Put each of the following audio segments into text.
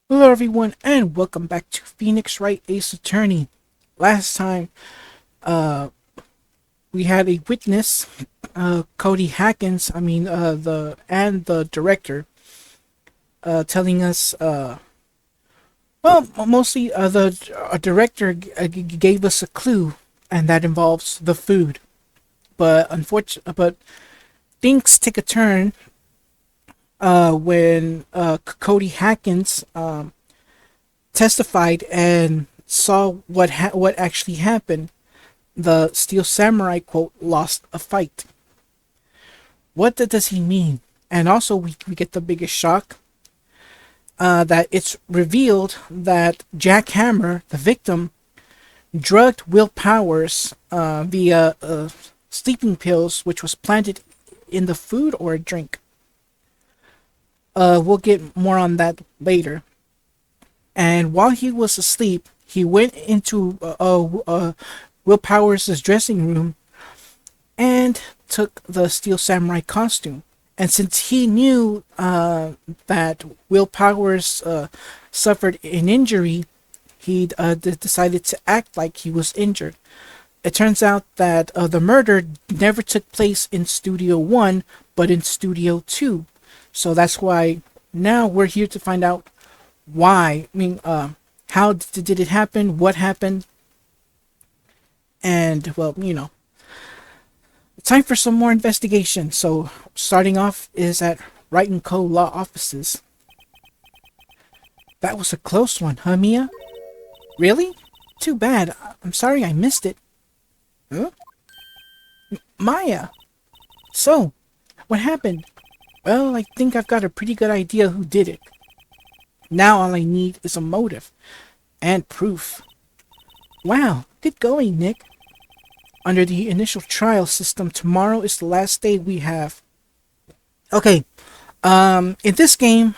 Hello everyone and welcome back to Phoenix Wright Ace Attorney. Last time we had a witness, Cody Hackins, the director, telling us, mostly the director gave us a clue, and that involves the food. But things take a turn when Cody Hackins testified and saw what actually happened. The Steel Samurai quote lost a fight. What does he mean? And also we get the biggest shock that it's revealed that Jack Hammer, the victim, drugged Will Powers via sleeping pills, which was planted in the food or a drink. We'll get more on that later. And while he was asleep, he went into Will Powers' dressing room and took the Steel Samurai costume. And since he knew that Will Powers suffered an injury, he decided to act like he was injured. It turns out that the murder never took place in Studio 1, but in Studio 2. So that's why now we're here to find out why. How did it happen? What happened? And, time for some more investigation. So, starting off is at Wright & Co. Law Offices. That was a close one, huh, Mia? Really? Too bad. I'm sorry I missed it. Huh? Maya! So, what happened? Well, I think I've got a pretty good idea who did it. Now all I need is a motive. And proof. Wow, good going, Nick. Under the initial trial system, tomorrow is the last day we have. Okay, in this game,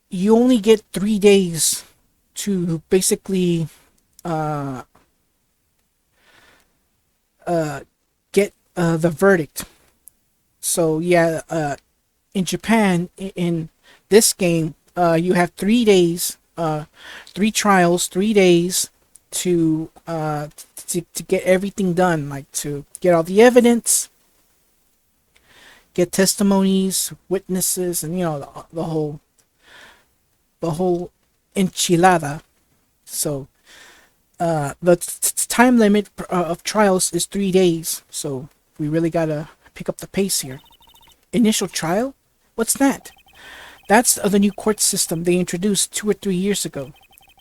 you only get 3 days to basically get the verdict. So yeah, in Japan, in this game, you have 3 days, 3 trials, 3 days to get everything done, like to get all the evidence, get testimonies, witnesses, and the whole enchilada. So the time limit of trials is 3 days. So we really gotta pick up the pace here. Initial trial? What's that? That's the new court system they introduced 2 or 3 years ago.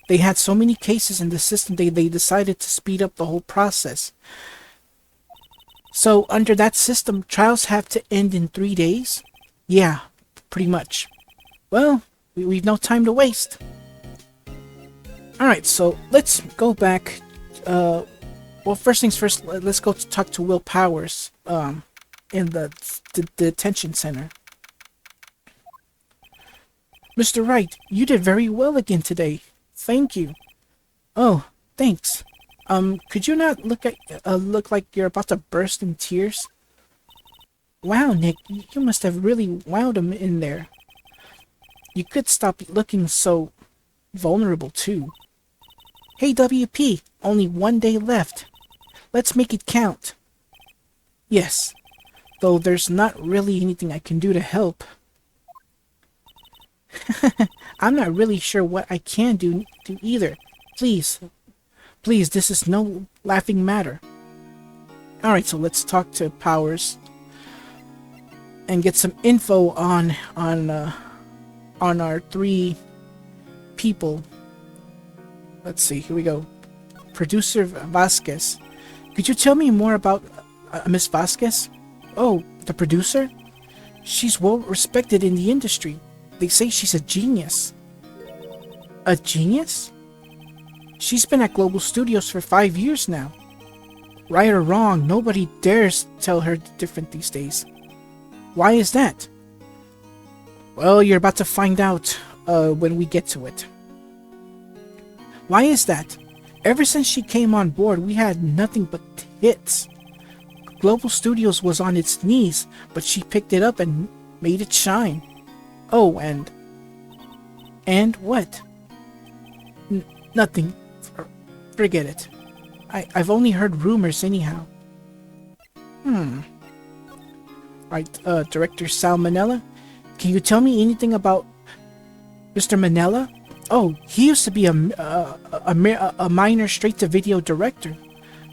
They had so many cases in the system they decided to speed up the whole process. So under that system, trials have to end in 3 days? Yeah, pretty much. Well, we've no time to waste. Alright, so let's go back. First things first, let's go talk to Will Powers in the detention center. Mr. Wright, you did very well again today. Thank you. Oh, thanks. Could you not look like you're about to burst in tears? Wow, Nick, you must have really wowed him in there. You could stop looking so vulnerable too. Hey, WP, only 1 day left. Let's make it count. Yes, though there's not really anything I can do to help. I'm not really sure what I can do either. Please, this is no laughing matter. Alright, so let's talk to Powers and get some info on our 3 people. Let's see, here we go. Producer Vasquez. Could you tell me more about Miss Vasquez? Oh, the producer? She's well respected in the industry. They say she's a genius. A genius? She's been at Global Studios for 5 years now. Right or wrong, nobody dares tell her different these days. Why is that? Well, you're about to find out when we get to it. Why is that? Ever since she came on board, we had nothing but hits. Global Studios was on its knees, but she picked it up and made it shine. Oh, and what? Nothing. Forget it. I've only heard rumors anyhow. Right, Director Salmonella, can you tell me anything about Mr. Manella? Oh, he used to be a minor straight-to-video director,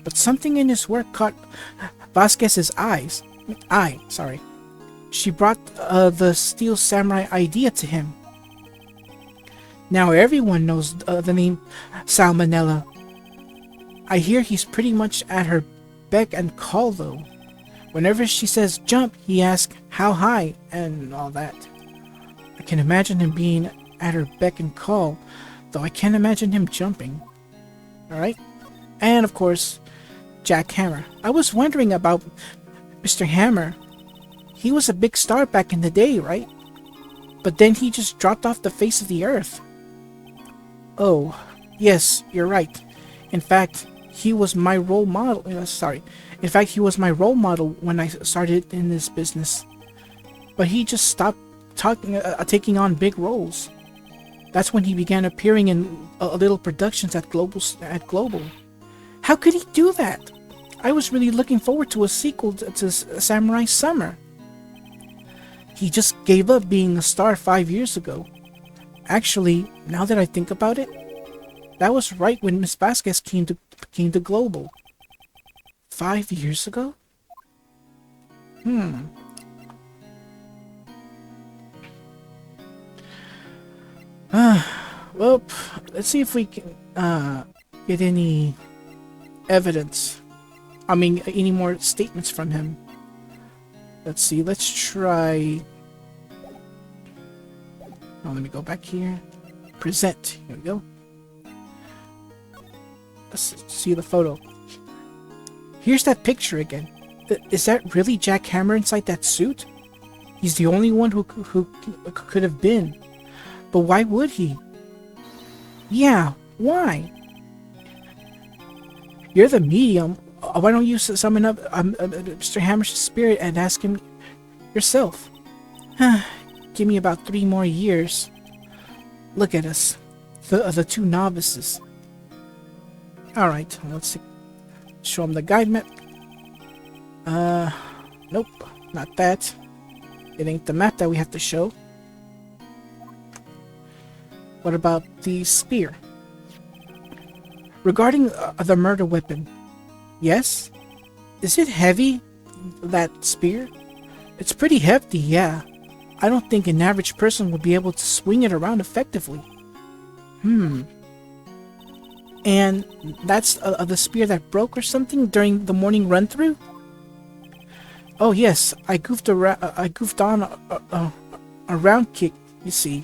but something in his work caught Vasquez's eye. Sorry. She brought the Steel Samurai idea to him. Now everyone knows the name Salmonella. I hear he's pretty much at her beck and call, though. Whenever she says jump, he asks how high and all that. I can imagine him being at her beck and call, though I can't imagine him jumping. Alright? And of course, Jack Hammer. I was wondering about Mr. Hammer. He was a big star back in the day, right? But then he just dropped off the face of the earth. Oh, yes, you're right. In fact, he was my role model. In fact, he was my role model when I started in this business. But he just stopped taking on big roles. That's when he began appearing in little productions at Global. How could he do that? I was really looking forward to a sequel to Samurai Summer. He just gave up being a star 5 years ago. Actually, now that I think about it, that was right when Miss Vasquez came to Global. 5 years ago? Well, let's see if we can get any evidence. I mean, any more statements from him. Let's see, let's try... Oh, let me go back here. Present. Here we go. Let's see the photo. Here's that picture again. Is that really Jack Hammer inside that suit? He's the only one who could have been. But why would he? Yeah, why? You're the medium. Why don't you summon up Mr. Hammer's spirit and ask him yourself? Give me about 3 more years. Look at us. The 2 novices. Alright, let's see. Show him the guide map. Nope, not that. It ain't the map that we have to show. What about the spear? Regarding the murder weapon. Yes? Is it heavy, that spear? It's pretty hefty, yeah. I don't think an average person would be able to swing it around effectively. And that's the spear that broke or something during the morning run-through? Oh yes, I goofed on a round kick, you see.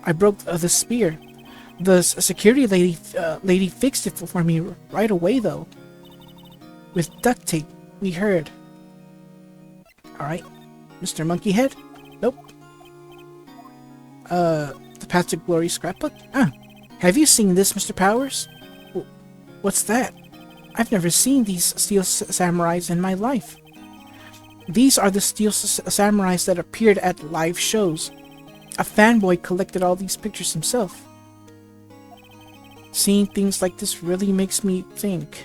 I broke the spear. The security lady fixed it for me right away, though. With duct tape, we heard. Alright, Mr. Monkeyhead? Nope. The Path to Glory scrapbook? Have you seen this, Mr. Powers? What's that? I've never seen these Steel Samurais in my life. These are the Steel Samurais that appeared at live shows. A fanboy collected all these pictures himself. Seeing things like this really makes me think.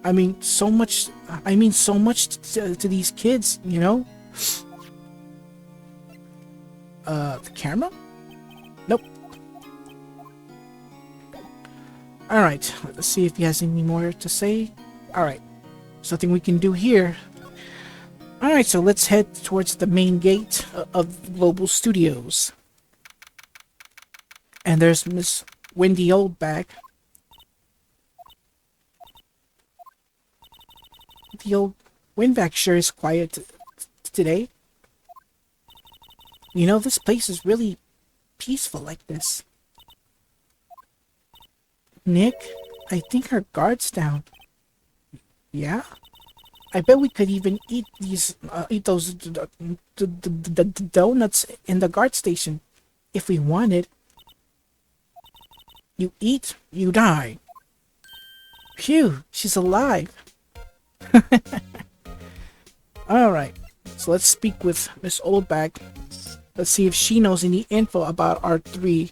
I mean so much to these kids, you know? The camera? Nope. Alright, let's see if he has any more to say. Alright, there's nothing we can do here. Alright, so let's head towards the main gate of Global Studios. And there's Miss Wendy Oldbag. The old Windback sure is quiet today. You know, this place is really peaceful like this. Nick, I think her guard's down. Yeah? I bet we could even eat those donuts in the guard station if we wanted. You eat, you die. Phew, she's alive. Alright, so let's speak with Miss Oldbag. Let's see if she knows any info about our three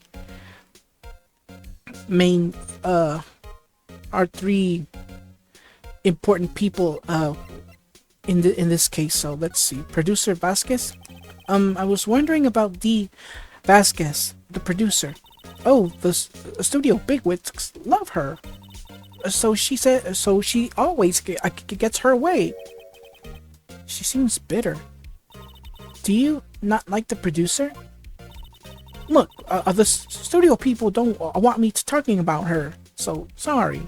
main, our three important people, in this case. So let's see. Producer Vasquez? I was wondering about the Vasquez, the producer. Oh, the studio bigwigs love her. So she said, so she always gets her way. She seems bitter. Do you not like the producer? Look, the studio people don't want me to talking about her, so sorry.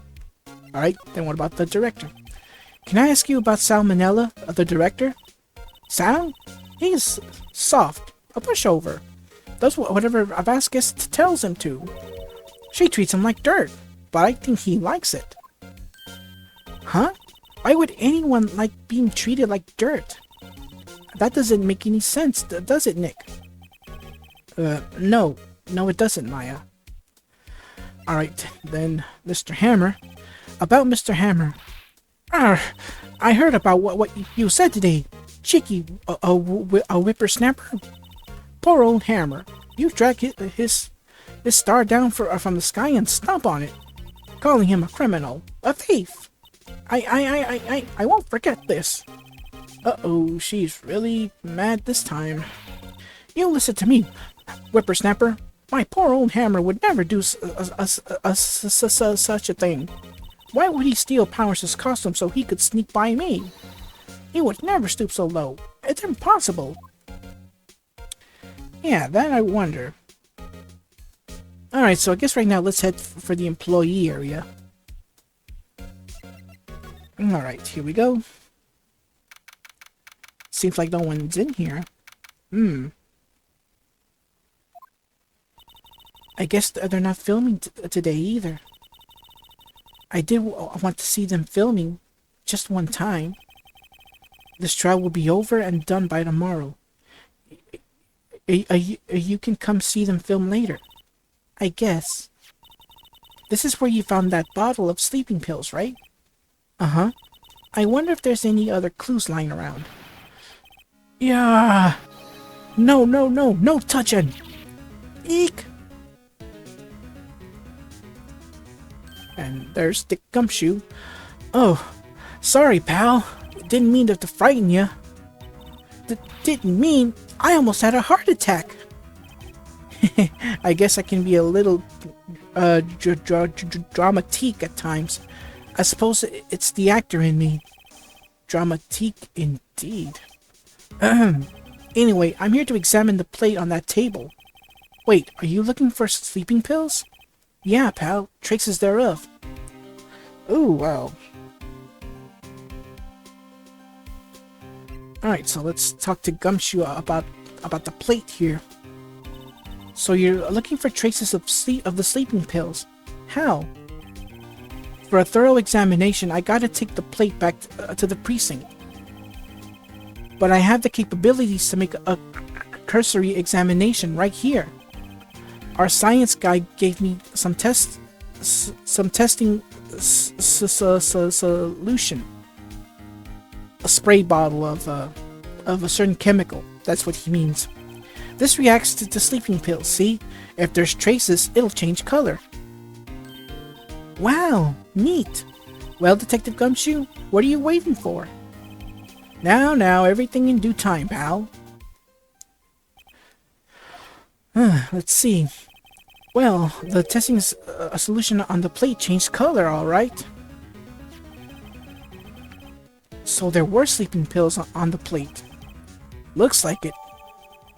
Alright, then what about the director? Can I ask you about Salmonella, the director? Sal? He's soft, a pushover. Does whatever Vasquez tells him to. She treats him like dirt, but I think he likes it. Huh? Why would anyone like being treated like dirt? That doesn't make any sense, does it, Nick? No. No, it doesn't, Maya. Alright, then, Mr. Hammer. About Mr. Hammer. I heard about what you said today. Cheeky, a whippersnapper. Poor old Hammer. You drag his star down from the sky and stomp on it, calling him a criminal, a thief. I won't forget this. Uh-oh, she's really mad this time. You listen to me, whippersnapper. My poor old Hammer would never do such a thing. Why would he steal Powers' costume so he could sneak by me? He would never stoop so low. It's impossible. Yeah, that I wonder. Alright, so I guess right now let's head for the employee area. Alright, here we go. Seems like no one's in here. I guess they're not filming today either. I did want to see them filming just one time. This trial will be over and done by tomorrow. You can come see them film later. I guess. This is where you found that bottle of sleeping pills, right? Uh-huh. I wonder if there's any other clues lying around. Yeah. No touching. Eek. And there's Dick Gumshoe. Oh, sorry, pal. Didn't mean to frighten you. Didn't mean. I almost had a heart attack. I guess I can be a little dramatique at times. I suppose it's the actor in me. Dramatique indeed. Anyway, I'm here to examine the plate on that table. Wait, are you looking for sleeping pills? Yeah, pal. Traces thereof. Ooh, wow. Alright, so let's talk to Gumshoe about the plate here. So you're looking for traces of the sleeping pills. How? For a thorough examination, I gotta take the plate back to the precinct. But I have the capabilities to make a cursory examination right here. Our science guy gave me some testing solution. A spray bottle of a certain chemical. That's what he means. This reacts to the sleeping pills, see? If there's traces, it'll change color. Wow, neat. Well, Detective Gumshoe, what are you waiting for? Now, everything in due time, pal. Let's see. Well, the testing solution on the plate changed color, alright. So there were sleeping pills on the plate. Looks like it.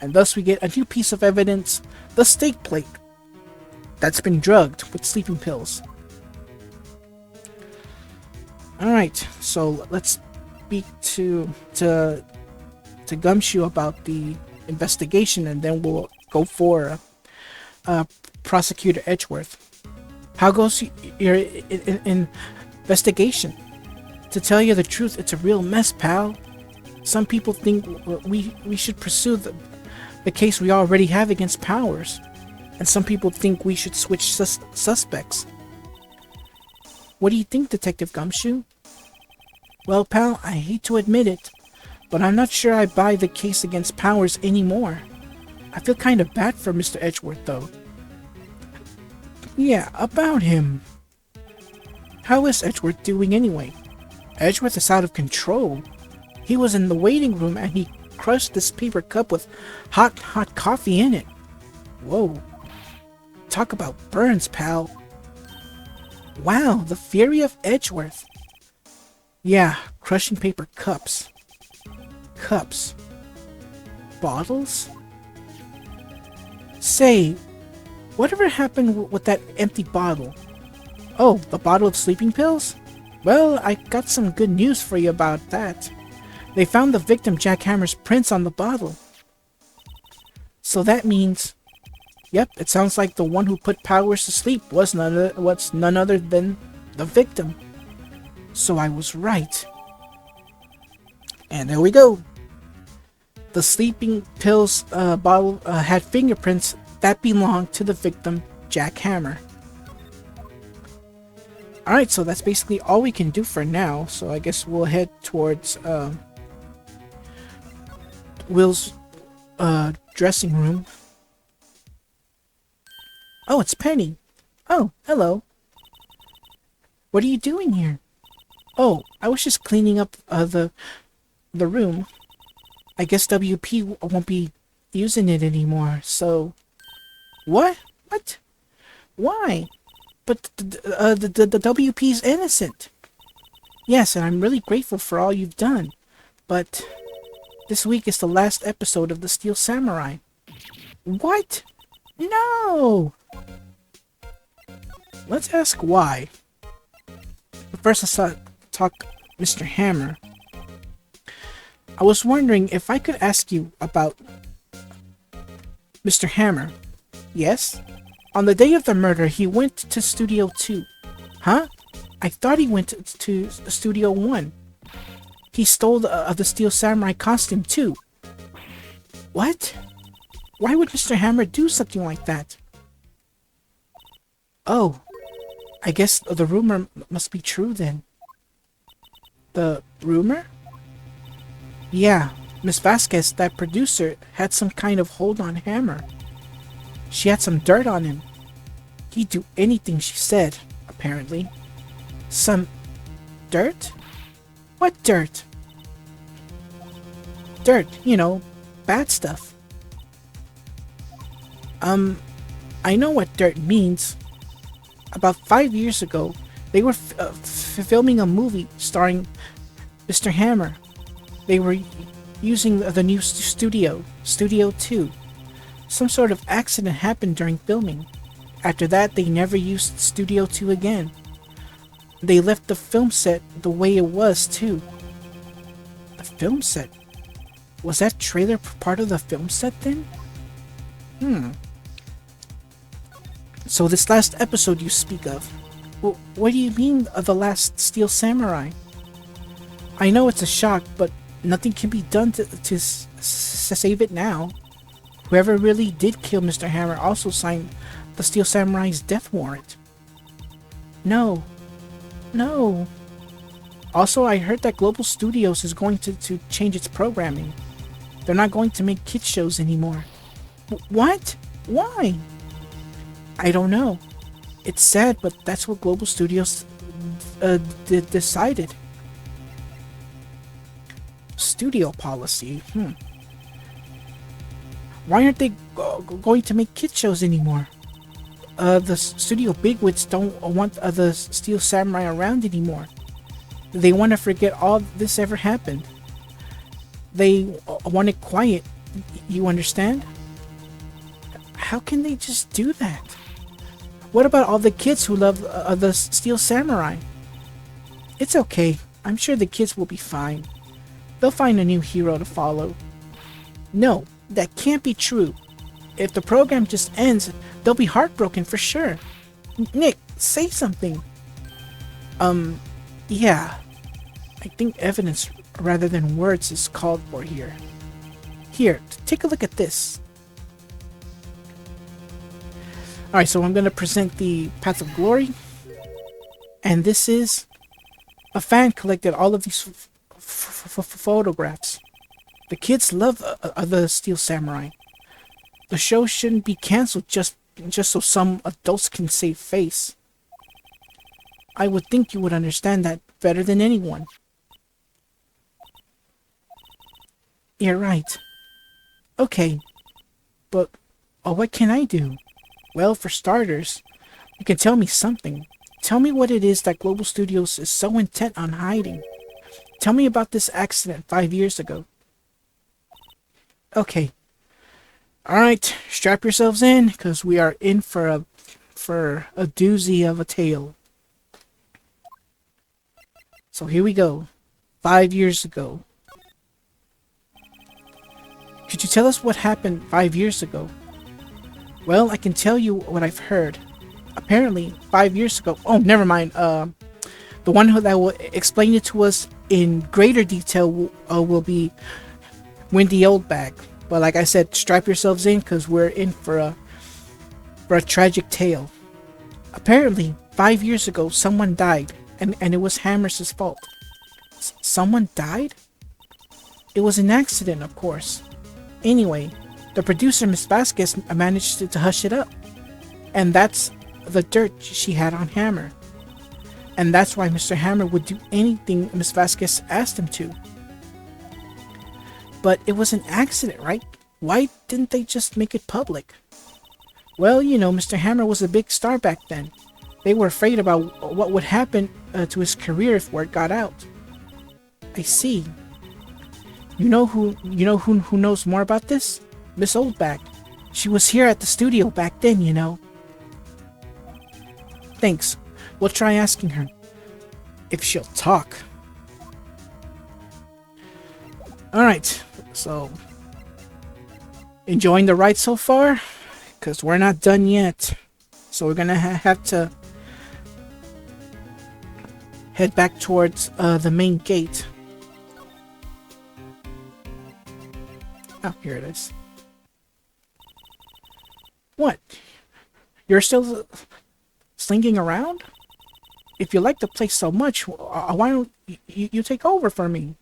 And thus we get a new piece of evidence, the steak plate. That's been drugged with sleeping pills. Alright, so let's speak to Gumshoe about the investigation, and then we'll go for Prosecutor Edgeworth. How goes your investigation? To tell you the truth, it's a real mess, pal. Some people think we should pursue the case we already have against Powers, and some people think we should switch suspects. What do you think, Detective Gumshoe? Well, pal, I hate to admit it, but I'm not sure I buy the case against Powers anymore. I feel kind of bad for Mr. Edgeworth, though. Yeah, about him. How is Edgeworth doing anyway? Edgeworth is out of control. He was in the waiting room and he crushed this paper cup with hot coffee in it. Whoa. Talk about burns, pal. Wow, the fury of Edgeworth. Yeah, crushing paper cups. Cups. Bottles? Say, whatever happened with that empty bottle? Oh, the bottle of sleeping pills? Well, I got some good news for you about that. They found the victim Jack Hammer's prints on the bottle. So that means... Yep, it sounds like the one who put Powers to sleep was none other than the victim. So I was right. And there we go. The sleeping pills bottle had fingerprints that belonged to the victim, Jack Hammer. Alright, so that's basically all we can do for now. So I guess we'll head towards Will's dressing room. Oh, it's Penny. Oh, hello. What are you doing here? Oh, I was just cleaning up the room. I guess WP won't be using it anymore, so... What? What? Why? But the WP's innocent. Yes, and I'm really grateful for all you've done. But this week is the last episode of the Steel Samurai. What? No! Let's ask why. But first, let's talk Mr. Hammer. I was wondering if I could ask you about Mr. Hammer. Yes? On the day of the murder, he went to Studio 2. Huh? I thought he went to Studio 1. He stole the Steel Samurai costume too. What? Why would Mr. Hammer do something like that? Oh, I guess the rumor must be true then. The rumor? Yeah, Miss Vasquez, that producer, had some kind of hold on Hammer. She had some dirt on him. He'd do anything she said, apparently. Some dirt? What dirt? Dirt, you know, bad stuff. I know what dirt means. About 5 years ago, they were filming a movie starring Mr. Hammer. They were using the new Studio 2. Some sort of accident happened during filming. After that, they never used Studio 2 again. They left the film set the way it was, too. The film set? Was that trailer part of the film set then? So this last episode you speak of, what do you mean the last Steel Samurai? I know it's a shock, but nothing can be done to save it now. Whoever really did kill Mr. Hammer also signed the Steel Samurai's death warrant. No. Also, I heard that Global Studios is going to change its programming. They're not going to make kids shows anymore. What? Why? I don't know. It's sad, but that's what Global Studios decided. Studio policy. Why aren't they going to make kids shows anymore? The studio bigwigs don't want the Steel Samurai around anymore. They want to forget all this ever happened. They want it quiet. You understand? How can they just do that? What about all the kids who love the Steel Samurai? It's okay. I'm sure the kids will be fine. They'll find a new hero to follow. No, that can't be true. If the program just ends, they'll be heartbroken for sure. Nick, say something. Yeah. I think evidence rather than words is called for here. Here, take a look at this. Alright, so I'm going to present the Path of Glory. And this is... a fan collected all of these photographs. The kids love the Steel Samurai. the show shouldn't be canceled just so some adults can save face. I would think you would understand that better than anyone. You're right. Okay, but what can I do? Well, for starters, you can tell me something. Tell me what it is that Global Studios is so intent on hiding. Tell me about this accident 5 years ago. Okay. Alright, strap yourselves in, because we are in for a doozy of a tale. So here we go. 5 years ago. Could you tell us what happened 5 years ago? Well, I can tell you what I've heard. Apparently, 5 years ago... Oh, never mind. The one that will explain it to us in greater detail will be Wendy Oldbag. But like I said, strap yourselves in because we're in for a tragic tale. Apparently, 5 years ago, someone died, and it was Hammer's fault. Someone died? It was an accident, of course. Anyway, the producer, Miss Vasquez, managed to hush it up. And that's the dirt she had on Hammer. And that's why Mr. Hammer would do anything Miss Vasquez asked him to. But it was an accident, right? Why didn't they just make it public? Well, you know, Mr. Hammer was a big star back then. They were afraid about what would happen to his career if word got out. I see. You know who knows more about this? Miss Oldbag. She was here at the studio back then, you know. Thanks. We'll try asking her. If she'll talk. Alright, so... enjoying the ride so far? Because we're not done yet. So we're gonna have to... head back towards the main gate. Oh, here it is. What? You're still slinging around? If you like the place so much, why don't you take over for me?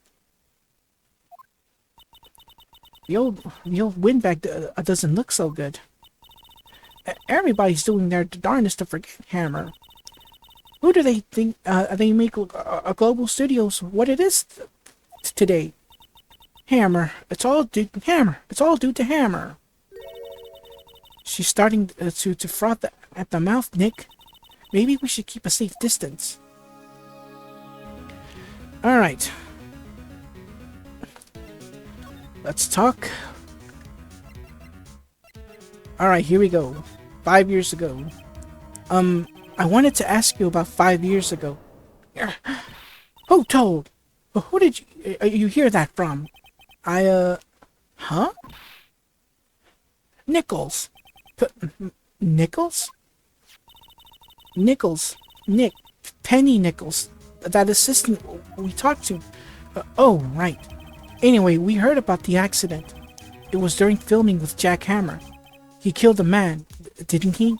The old windbag doesn't look so good. Everybody's doing their darnest to forget Hammer. Who do they think they make a Global Studios what it is today? Hammer. It's all due to Hammer. It's all due to Hammer. She's starting to froth at the mouth, Nick. Maybe we should keep a safe distance. Alright. Let's talk. Alright, here we go. 5 years ago. I wanted to ask you about 5 years ago. Who told? Who did you hear that from? Huh? Nichols. Nichols? Nichols. Nick. Penny Nichols. That assistant we talked to. Oh, right. Anyway, we heard about the accident. It was during filming with Jack Hammer. He killed a man, didn't he?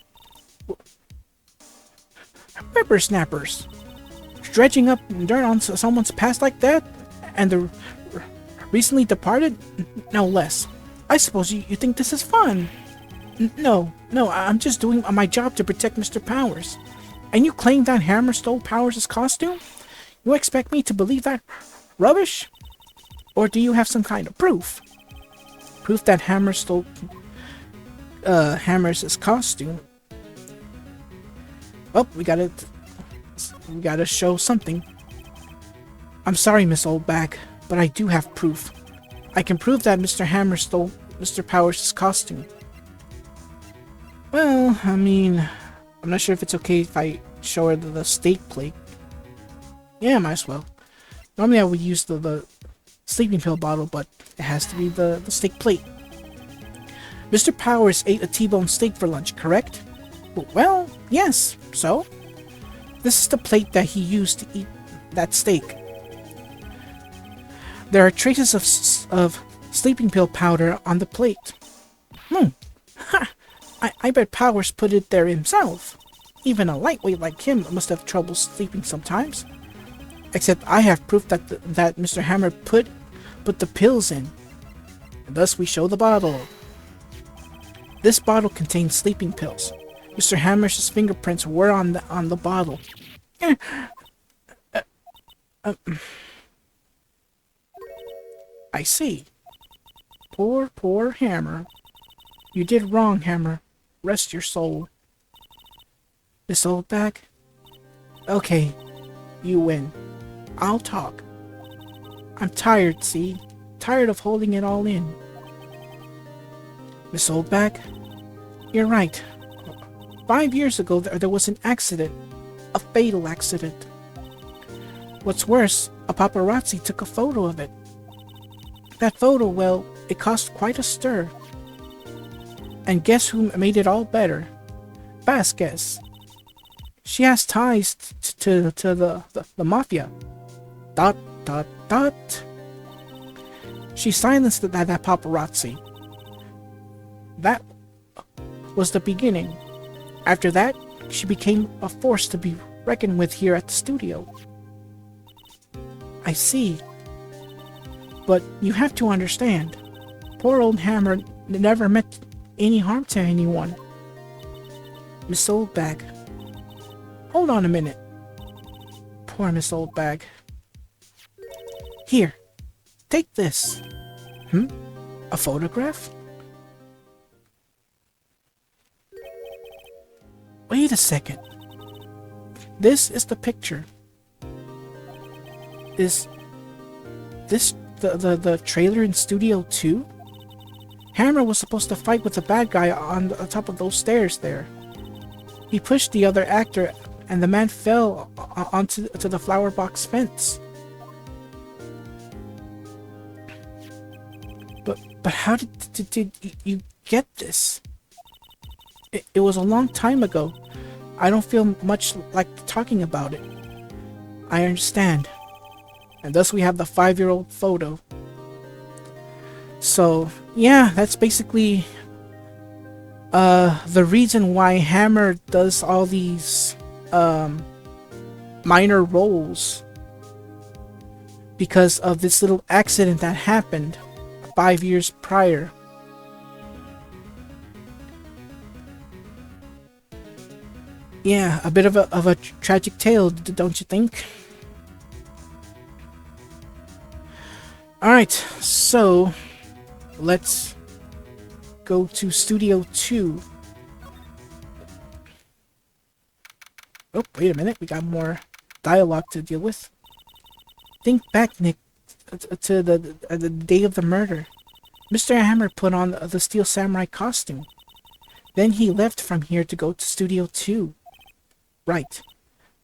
Whippersnappers. Dredging up dirt on someone's past like that? And the recently departed? No less. I suppose you think this is fun. No, I'm just doing my job to protect Mr. Powers. And you claim that Hammer stole Powers' costume? You expect me to believe that rubbish? Or do you have some kind of proof? Proof that Hammer stole Hammer's costume? Oh, we gotta show something. I'm sorry, Miss Oldbag, but I do have proof. I can prove that Mr. Hammer stole Mr. Powers' costume. Well, I mean, I'm not sure if it's okay if I show her the stake plate. Yeah, might as well. Normally I would use the sleeping pill bottle, but it has to be the steak plate. Mr. Powers ate a T-bone steak for lunch, correct? Well, yes. So? This is the plate that he used to eat that steak. There are traces of sleeping pill powder on the plate. Ha! I bet Powers put it there himself. Even a lightweight like him must have trouble sleeping sometimes. Except I have proof that that Mr. Hammer put the pills in. And thus we show the bottle. This bottle contained sleeping pills. Mr. Hammer's fingerprints were on the bottle. I see. Poor Hammer. You did wrong, Hammer. Rest your soul. This old bag? Okay, you win. I'll talk. I'm tired, see? Tired of holding it all in. Miss Oldback? You're right. 5 years ago, there was an accident. A fatal accident. What's worse, a paparazzi took a photo of it. That photo, well, it caused quite a stir. And guess who made it all better? Vasquez. She has ties to the mafia. ... She silenced that paparazzi. That was the beginning. After that, she became a force to be reckoned with here at the studio. I see. But you have to understand, poor old Hammer never meant any harm to anyone. Miss Oldbag. Hold on a minute. Poor Miss Oldbag. Here, take this. A photograph? Wait a second. This is the picture. Is this the trailer in Studio 2? Hammer was supposed to fight with the bad guy on the top of those stairs there. He pushed the other actor and the man fell onto the flower box fence. But how did you get this? It was a long time ago. I don't feel much like talking about it. I understand. And thus we have the 5-year-old photo. So, yeah, that's basically the reason why Hammer does all these minor roles. Because of this little accident that happened 5 years prior. Yeah, a bit of a tragic tale, don't you think? Alright, so let's go to Studio 2. Oh, wait a minute, we got more dialogue to deal with. Think back, Nick, to the day of the murder. Mr. Hammer put on the Steel Samurai costume. Then he left from here to go to Studio 2. Right.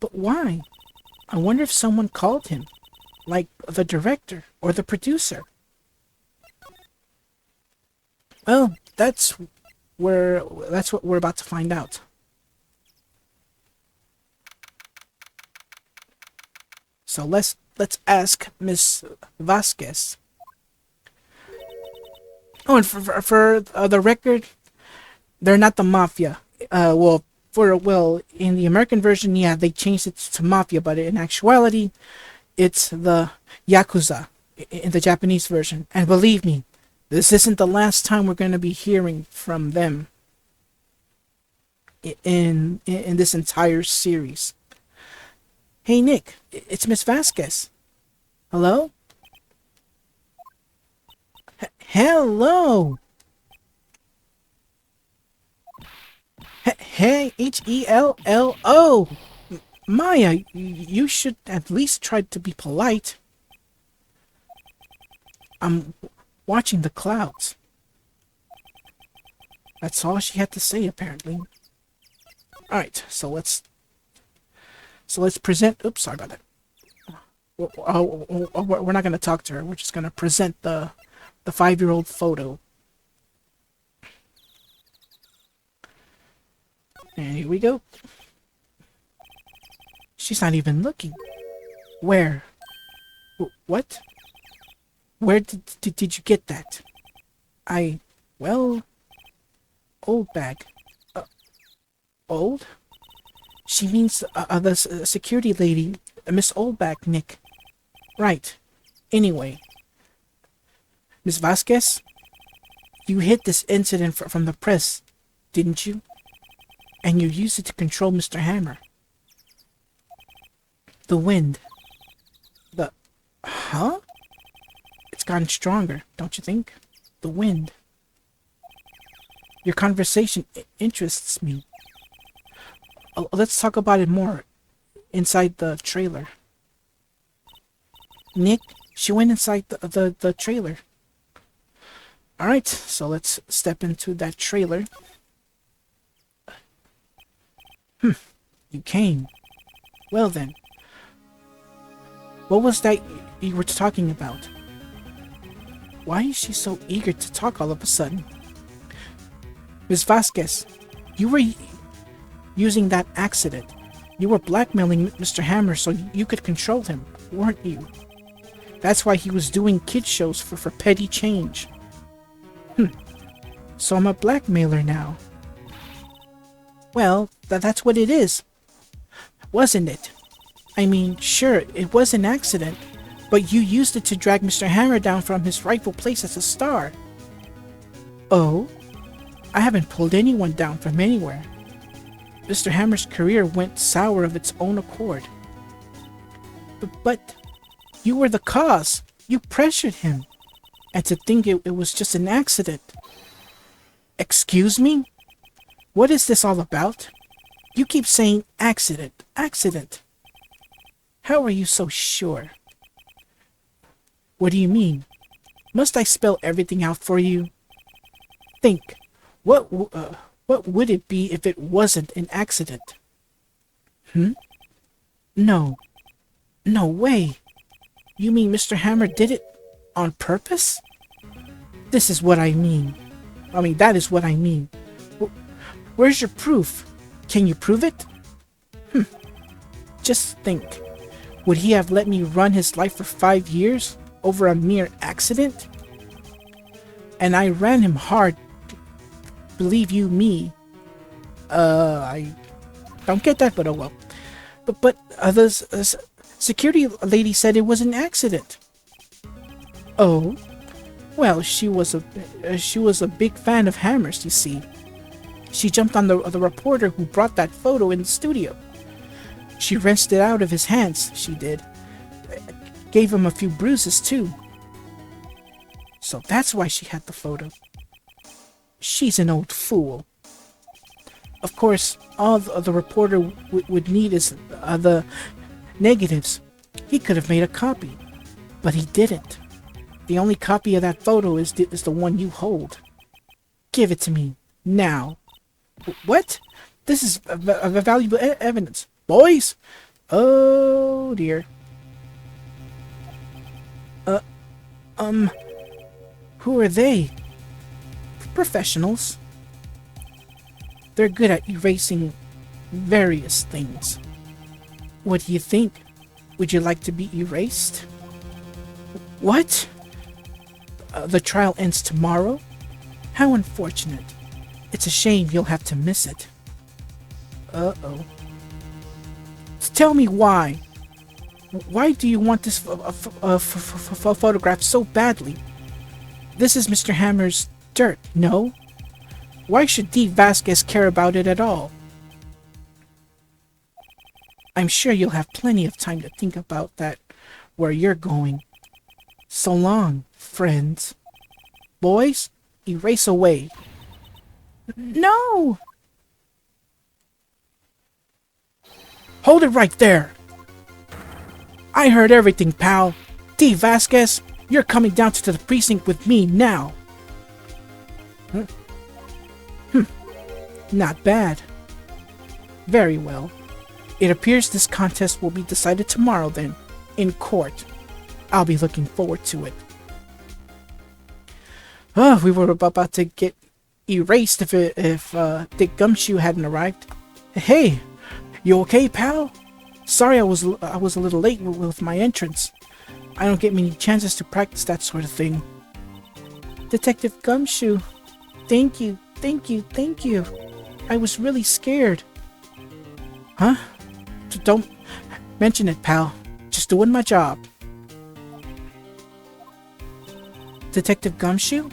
But why? I wonder if someone called him. Like the director or the producer. Well, that's what we're about to find out. So let's ask Miss Vasquez. Oh, and for the record, they're not the mafia. In the American version, yeah, they changed it to mafia, but in actuality, it's the Yakuza in the Japanese version. And believe me, this isn't the last time we're going to be hearing from them in this entire series. Hey, Nick, it's Miss Vasquez. Hello? Hello! Hey, Hello! Maya, you should at least try to be polite. I'm watching the clouds. That's all she had to say, apparently. Alright, so let's present... Oops, sorry about that. We're not going to talk to her. We're just going to present the 5-year-old photo. And here we go. She's not even looking. Where? What? Where did you get that? Old bag. Old? She means the security lady, Miss Oldback, Nick. Right. Anyway. Miss Vasquez? You hid this incident from the press, didn't you? And you used it to control Mr. Hammer. The wind. The... Huh? It's gotten stronger, don't you think? The wind. Your conversation interests me. Let's talk about it more inside the trailer. Nick, she went inside the trailer. Alright, so let's step into that trailer. You came. Well then. What was that you were talking about? Why is she so eager to talk all of a sudden? Ms. Vasquez, you were using that accident. You were blackmailing Mr. Hammer so you could control him, weren't you? That's why he was doing kid shows for petty change. So I'm a blackmailer now. Well, that's what it is. Wasn't it? I mean, sure, it was an accident, but you used it to drag Mr. Hammer down from his rightful place as a star. Oh? I haven't pulled anyone down from anywhere. Mr. Hammer's career went sour of its own accord. But you were the cause. You pressured him. And to think it was just an accident. Excuse me? What is this all about? You keep saying accident, accident. How are you so sure? What do you mean? Must I spell everything out for you? Think. What would it be if it wasn't an accident? No. No way. You mean Mr. Hammer did it on purpose? This is what I mean. That is what I mean. Where's your proof? Can you prove it? Just think. Would he have let me run his life for 5 years over a mere accident? And I ran him hard. Believe you me. I don't get that, but oh well. But the security lady said it was an accident. Oh, well, she was a big fan of Hammer's, you see. She jumped on the reporter who brought that photo in the studio. She wrenched it out of his hands, she did. Gave him a few bruises, too. So that's why she had the photo. She's an old fool. Of course, all the reporter would need is the negatives. He could have made a copy, but he didn't. The only copy of that photo is the one you hold. Give it to me, now. What? This is a valuable evidence. Boys? Oh, dear. Who are they? Professionals. They're good at erasing various things. What do you think? Would you like to be erased? What? The trial ends tomorrow? How unfortunate. It's a shame you'll have to miss it. Uh-oh. Tell me why. Why do you want this photograph so badly? This is Mr. Hammer's dirt, no? Why should Dee Vasquez care about it at all? I'm sure you'll have plenty of time to think about that where you're going. So long, friends. Boys, erase away. No! Hold it right there! I heard everything, pal. Dee Vasquez, you're coming down to the precinct with me now. Not bad. Very well. It appears this contest will be decided tomorrow then, in court. I'll be looking forward to it. Oh, we were about to get erased if Dick Gumshoe hadn't arrived. Hey, you okay, pal? Sorry I was a little late with my entrance. I don't get many chances to practice that sort of thing. Detective Gumshoe, thank you. I was really scared. Huh? Don't mention it, pal. Just doing my job. Detective Gumshoe?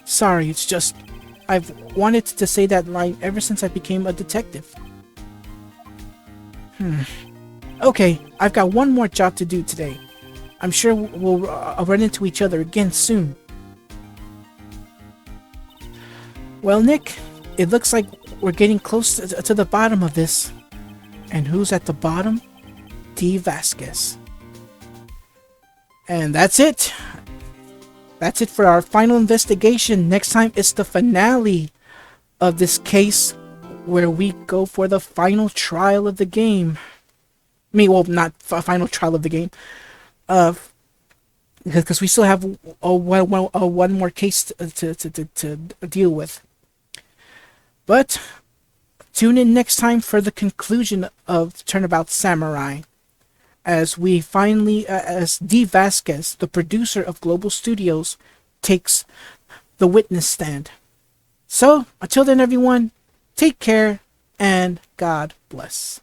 Sorry, it's just I've wanted to say that line ever since I became a detective. Okay, I've got one more job to do today. I'm sure we'll run into each other again soon. Well, Nick, it looks like we're getting close to the bottom of this. And who's at the bottom? D. Vasquez. And that's it. That's it for our final investigation. Next time, it's the finale of this case where we go for the final trial of the game. I mean, well, not final trial of the game. Because we still have one more case to deal with. But tune in next time for the conclusion of Turnabout Samurai, as we finally, as D. Vasquez, the producer of Global Studios, takes the witness stand. So, until then, everyone, take care and God bless.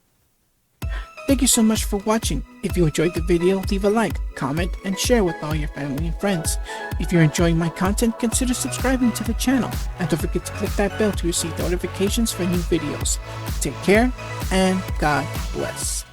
Thank you so much for watching. If you enjoyed the video, leave a like, comment, and share with all your family and friends. If you're enjoying my content, consider subscribing to the channel. And don't forget to click that bell to receive notifications for new videos. Take care, and God bless.